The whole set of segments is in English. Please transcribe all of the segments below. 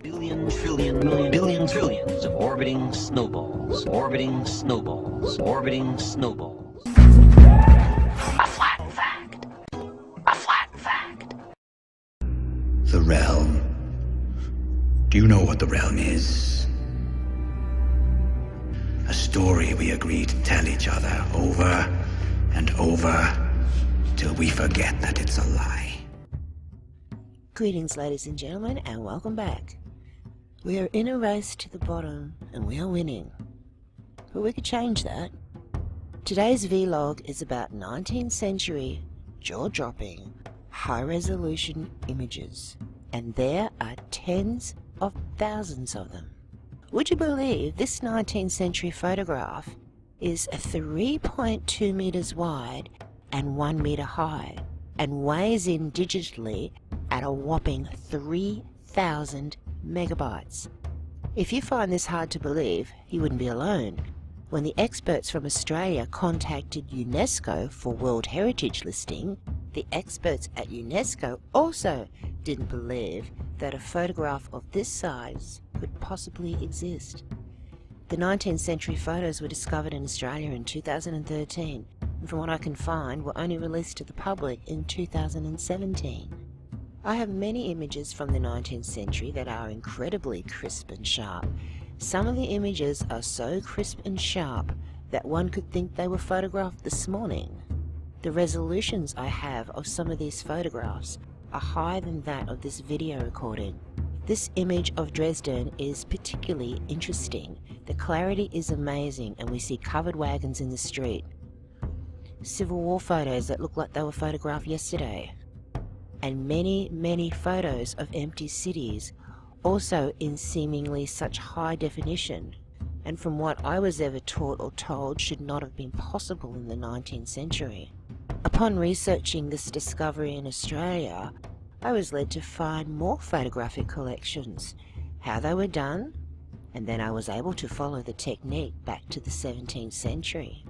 Billion, trillion, million, billion, trillions of orbiting snowballs, orbiting snowballs, orbiting snowballs. A flat fact. A flat fact. The realm. Do you know what the realm is? A story we agree to tell each other over and over till we forget that it's a lie. Greetings, ladies and gentlemen, and welcome back. We are in a race to the bottom, and we are winning. But we could change that. Today's vlog is about 19th century, jaw-dropping, high-resolution images. And there are tens of thousands of them. Would you believe this 19th century photograph is 3.2 meters wide and 1 meter high, and weighs in digitally at a whopping 3,000 megabytes. If you find this hard to believe, you wouldn't be alone. When the experts from Australia contacted Unesco for World Heritage listing, the experts at Unesco also didn't believe that a photograph of this size could possibly exist. The 19th century photos were discovered in Australia in 2013, and from what I can find were only released to the public in 2017. I have many images from the 19th century that are incredibly crisp and sharp. Some of the images are so crisp and sharp that one could think they were photographed this morning. The resolutions I have of some of these photographs are higher than that of this video recording. This image of Dresden is particularly interesting. The clarity is amazing, and we see covered wagons in the street. Civil War photos that look like they were photographed yesterday. And many photos of empty cities, also in seemingly such high definition, and from what I was ever taught or told should not have been possible in the 19th century. Upon researching this discovery in Australia, I was led to find more photographic collections, how they were done, and then I was able to follow the technique back to the 17th century,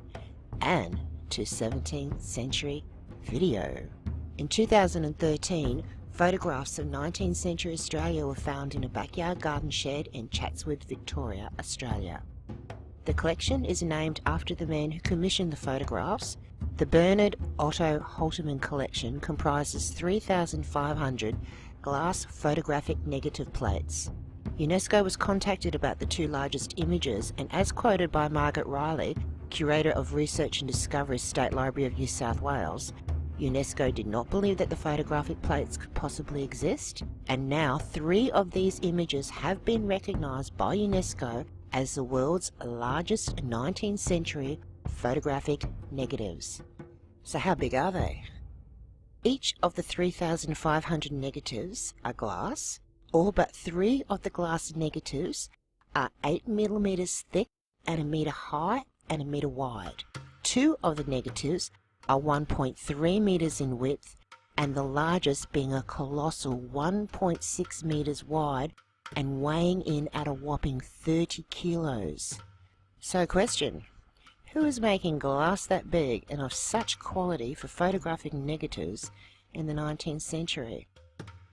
and to 17th century video. In 2013, photographs of 19th century Australia were found in a backyard garden shed in Chatswood, Victoria, Australia. The collection is named after the man who commissioned the photographs. The Bernard Otto Holterman collection comprises 3,500 glass photographic negative plates. UNESCO was contacted about the two largest images, and as quoted by Margaret Riley, Curator of Research and Discovery, State Library of New South Wales, UNESCO did not believe that the photographic plates could possibly exist, and now 3 of these images have been recognised by UNESCO as the world's largest 19th century photographic negatives. So how big are they? Each of the 3,500 negatives are glass. All but 3 of the glass negatives are 8 millimeters thick and 1 meter high and 1 meter wide. 2 of the negatives are 1.3 meters in width, and the largest being a colossal 1.6 meters wide and weighing in at a whopping 30 kilos. So question, who is making glass that big and of such quality for photographic negatives in the 19th century?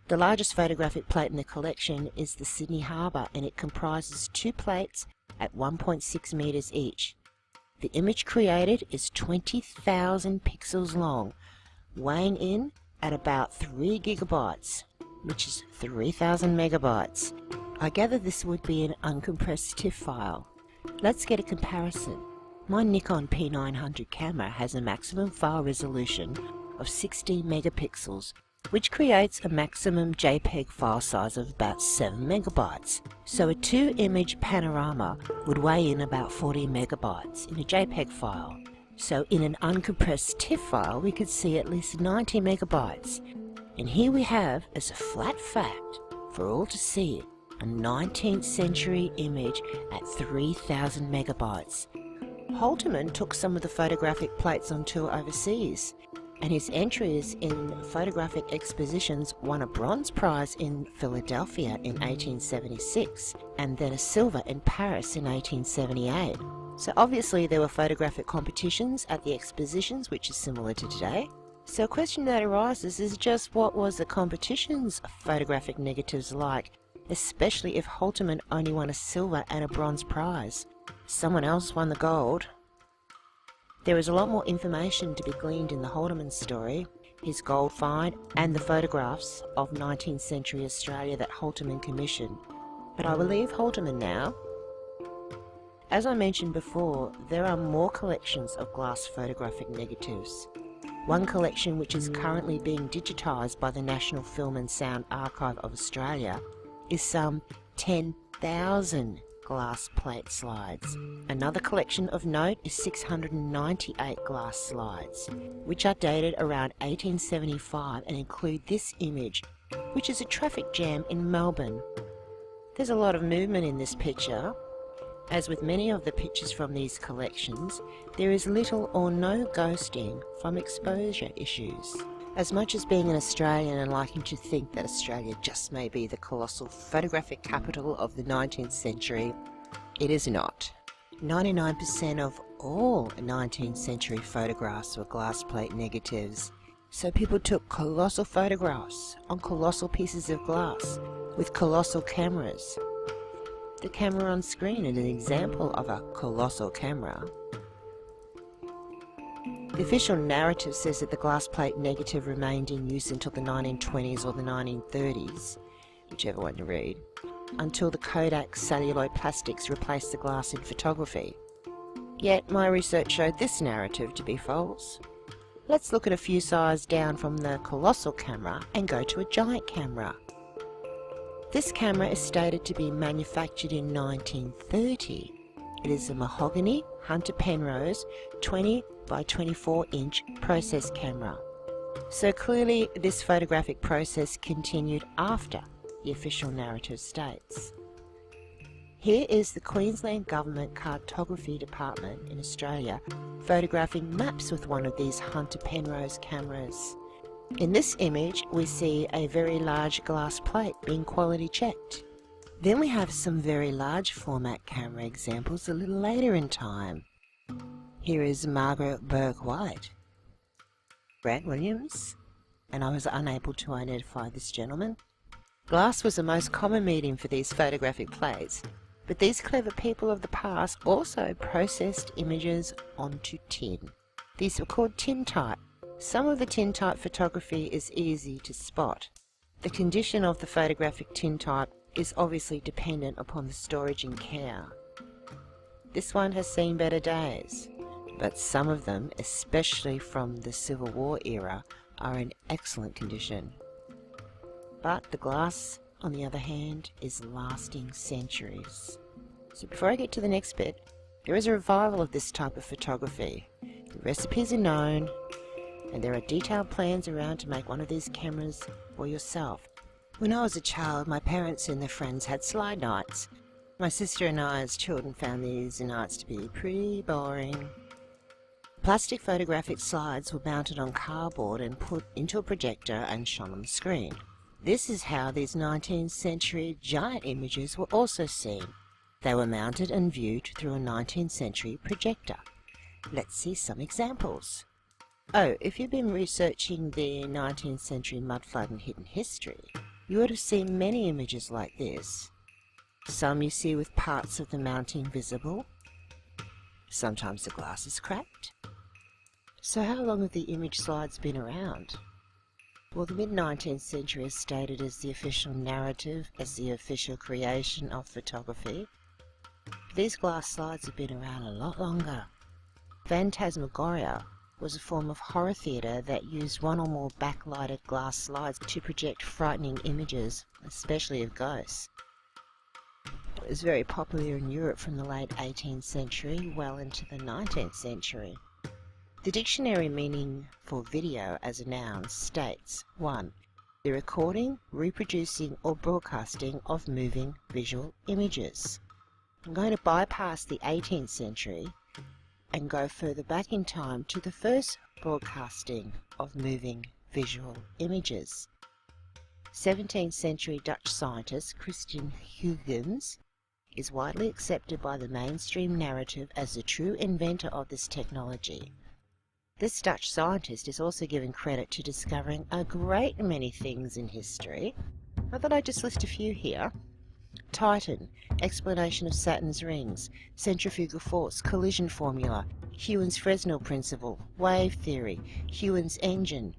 The largest photographic plate in the collection is the Sydney Harbour, and it comprises 2 plates at 1.6 meters each. The image created is 20,000 pixels long, weighing in at about 3 gigabytes, which is 3,000 megabytes. I gather this would be an uncompressed TIFF file. Let's get a comparison. My Nikon P900 camera has a maximum file resolution of 16 megapixels, which creates a maximum JPEG file size of about 7 megabytes. So a 2-image panorama would weigh in about 40 megabytes in a JPEG file. So in an uncompressed TIFF file we could see at least 90 megabytes. And here we have, as a flat fact for all to see, a 19th century image at 3,000 megabytes. Holterman took some of the photographic plates on tour overseas, and his entries in photographic expositions won a bronze prize in Philadelphia in 1876, and then a silver in Paris in 1878. So obviously there were photographic competitions at the expositions, which is similar to today. So a question that arises is just what was the competition's photographic negatives like especially if Halterman only won a silver and a bronze prize. Someone else won the gold. There is a lot more information to be gleaned in the Halterman story, his gold find, and the photographs of 19th century Australia that Halterman commissioned. But I will leave Halterman now. As I mentioned before, there are more collections of glass photographic negatives. One collection, which is currently being digitised by the National Film and Sound Archive of Australia, is some 10,000 glass plate slides. Another collection of note is 698 glass slides, which are dated around 1875 and include this image, which is a traffic jam in Melbourne. There's a lot of movement in this picture. As with many of the pictures from these collections, there is little or no ghosting from exposure issues. As much as being an Australian and liking to think that Australia just may be the colossal photographic capital of the 19th century, it is not. 99% of all 19th century photographs were glass plate negatives, so people took colossal photographs on colossal pieces of glass with colossal cameras. The camera on screen is an example of a colossal camera. The official narrative says that the glass plate negative remained in use until the 1920s or the 1930s, whichever one you read, until the Kodak celluloid plastics replaced the glass in photography. Yet my research showed this narrative to be false. Let's look at a few sizes down from the colossal camera and go to a giant camera. This camera is stated to be manufactured in 1930. It is a mahogany Hunter Penrose 20 by 24 inch process camera. So clearly this photographic process continued after the official narrative states. Here is the Queensland Government Cartography Department in Australia photographing maps with one of these Hunter Penrose cameras. In this image we see a very large glass plate being quality checked. Then we have some very large format camera examples a little later in time. Here is Margaret Burke White, Grant Williams, and I was unable to identify this gentleman. Glass was the most common medium for these photographic plates, but these clever people of the past also processed images onto tin. These were called tintype. Some of the tintype photography is easy to spot. The condition of the photographic tintype is obviously dependent upon the storage and care. This one has seen better days, but some of them, especially from the Civil War era, are in excellent condition. But the glass, on the other hand, is lasting centuries. So before I get to the next bit, there is a revival of this type of photography. The recipes are known, and there are detailed plans around to make one of these cameras for yourself. When I was a child, my parents and their friends had slide nights. My sister and I as children found these nights to be pretty boring. Plastic photographic slides were mounted on cardboard and put into a projector and shone on the screen. This is how these 19th century giant images were also seen. They were mounted and viewed through a 19th century projector. Let's see some examples. Oh, if you've been researching the 19th century mudflood and hidden history, you would have seen many images like this. Some you see with parts of the mounting visible. Sometimes the glass is cracked. So how long have the image slides been around? Well, the mid-19th century is stated as the official narrative, as the official creation of photography. These glass slides have been around a lot longer. Phantasmagoria was a form of horror theatre that used one or more backlighted glass slides to project frightening images, especially of ghosts. It was very popular in Europe from the late 18th century well into the 19th century. The dictionary meaning for video as a noun states 1. The recording, reproducing or broadcasting of moving visual images. I'm going to bypass the 18th century and go further back in time to the first broadcasting of moving visual images. 17th century Dutch scientist Christian Huygens is widely accepted by the mainstream narrative as the true inventor of this technology. This Dutch scientist is also given credit to discovering a great many things in history. I thought I'd just list a few here. Titan, explanation of Saturn's rings, centrifugal force, collision formula, Hewan's Fresnel principle, wave theory, Hewan's engine,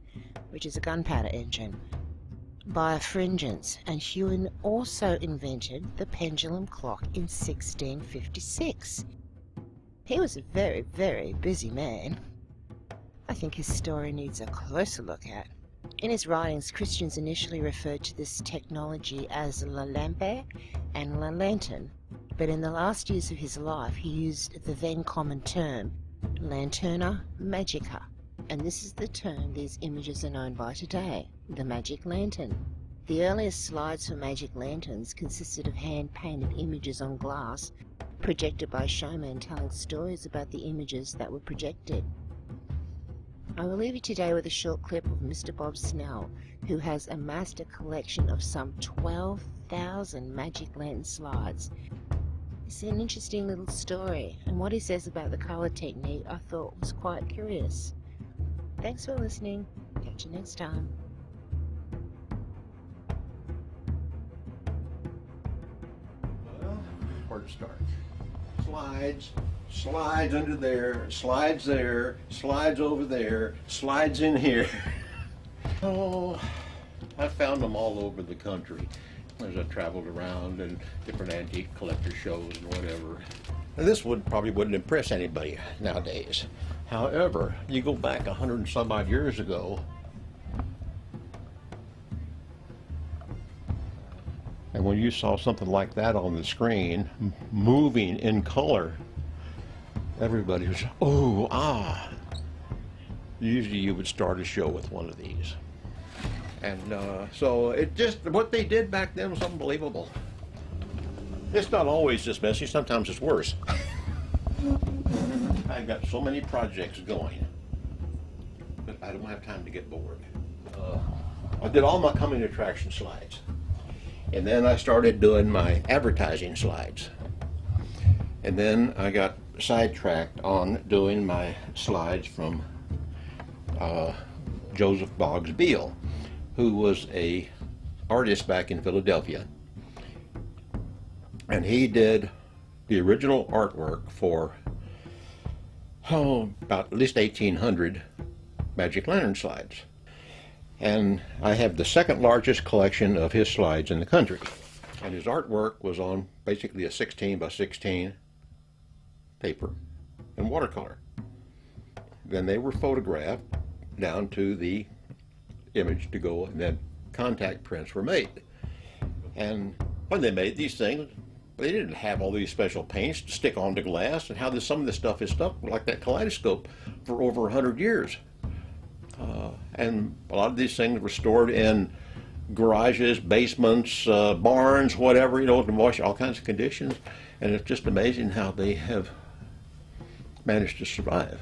which is a gunpowder engine, birefringence, and Hewan also invented the pendulum clock in 1656. He was a very, very busy man. I think his story needs a closer look at. In his writings, Christians initially referred to this technology as la lampe and la lantern, but in the last years of his life he used the then common term lanterna magica, and this is the term these images are known by today, the magic lantern. The earliest slides for magic lanterns consisted of hand-painted images on glass, projected by showmen telling stories about the images that were projected. I will leave you today with a short clip of Mr. Bob Snell, who has amassed a collection of some 12,000 magic lantern slides. It's an interesting little story, and what he says about the colour technique I thought was quite curious. Thanks for listening. Catch you next time. Well, where to start? Slides under there, slides there, slides over there, slides in here. Oh, I found them all over the country as I traveled around and different antique collector shows and whatever. Now, this probably wouldn't impress anybody nowadays. However, you go back 100 and some odd years ago, and when you saw something like that on the screen, moving in color, everybody was, oh, ah. Usually you would start a show with one of these. And so it just, what they did back then was unbelievable. It's not always this messy, sometimes it's worse. I've got so many projects going, but I don't have time to get bored. I did all my coming attraction slides. And then I started doing my advertising slides. And then I got sidetracked on doing my slides from Joseph Boggs Beale, who was a artist back in Philadelphia. And he did the original artwork for about at least 1,800 magic lantern slides. And I have the second largest collection of his slides in the country. And his artwork was on basically a 16 by 16 paper and watercolor. Then they were photographed down to the image to go, and then contact prints were made. And when they made these things, they didn't have all these special paints to stick onto glass, and how some of this stuff is stuck like that kaleidoscope for over 100 years. And a lot of these things were stored in garages, basements, barns, whatever, in all kinds of conditions. And it's just amazing how they have managed to survive.